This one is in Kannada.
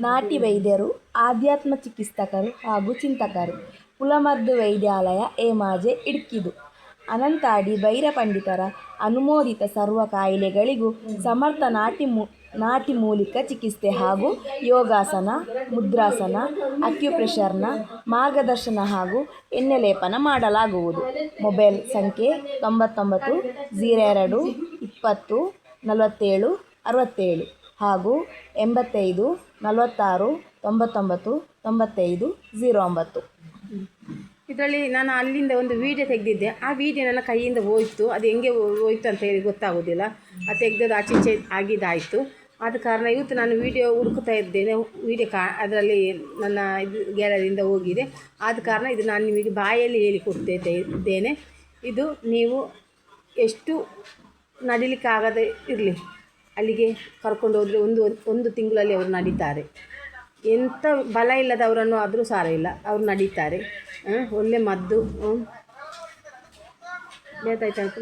ನಾಟಿ ವೈದ್ಯರು, ಆಧ್ಯಾತ್ಮ ಚಿಕಿತ್ಸಕರು ಹಾಗೂ ಚಿಂತಕರು. ಕುಲಮದ್ದು ವೈದ್ಯಾಲಯ ಹೇಮಾಜೆ ಇಡ್ಕಿದು. ಅನಂತಾಡಿ ಬೈರ ಪಂಡಿತರ ಅನುಮೋದಿತ ಸರ್ವ ಕಾಯಿಲೆಗಳಿಗೂ ಸಮರ್ಥ ನಾಟಿ ಮೂಲಿಕ ಚಿಕಿತ್ಸೆ ಹಾಗೂ ಯೋಗಾಸನ, ಮುದ್ರಾಸನ, ಅಕ್ಯುಪ್ರೆಷರ್ನ ಮಾರ್ಗದರ್ಶನ ಹಾಗೂ ಎಣ್ಣೆ ಲೇಪನ ಮಾಡಲಾಗುವುದು. ಮೊಬೈಲ್ ಸಂಖ್ಯೆ 99 02 20 47 67 ಹಾಗೂ 85 46 99 95 09. ಇದರಲ್ಲಿ ನಾನು ಅಲ್ಲಿಂದ ಒಂದು ವೀಡಿಯೋ ತೆಗೆದಿದ್ದೆ. ಆ ವಿಡಿಯೋ ನನ್ನ ಕೈಯಿಂದ ಹೋಯಿತು. ಅದು ಹೆಂಗೆ ಹೋಯ್ತು ಅಂತ ಹೇಳಿ ಗೊತ್ತಾಗೋದಿಲ್ಲ. ಅದು ತೆಗೆದದ್ದು ಆಚೆ ಆಗಿದ್ದಾಯಿತು. ಆದ ಕಾರಣ ಇವತ್ತು ನಾನು ವೀಡಿಯೋ ಹುಡುಕ್ತಾ ಇದ್ದೇನೆ. ಅದರಲ್ಲಿ ನನ್ನ ಇದು ಗ್ಯಾಲರಿಯಿಂದ ಹೋಗಿದೆ. ಆದ ಕಾರಣ ಇದು ನಾನು ನಿಮಗೆ ಬಾಯಲ್ಲಿ ಹೇಳಿಕೊಡ್ತಿದ್ದೇನೆ. ಇದು ನೀವು ಎಷ್ಟು ನಡಿಲಿಕ್ಕಾಗದೆ ಇರಲಿ, ಅಲ್ಲಿಗೆ ಕರ್ಕೊಂಡು ಹೋದರೆ ಒಂದು ತಿಂಗಳಲ್ಲಿ ಅವರು ನಡೀತಾರೆ. ಎಂಥ ಬಲ ಇಲ್ಲದವರನ್ನು ಆದರೂ ಸಾರ ಇಲ್ಲ, ಅವರು ನಡೀತಾರೆ. ಒಳ್ಳೆ ಮದ್ದು. ಬೇಕಾಯ್ತಾಯ್ತು.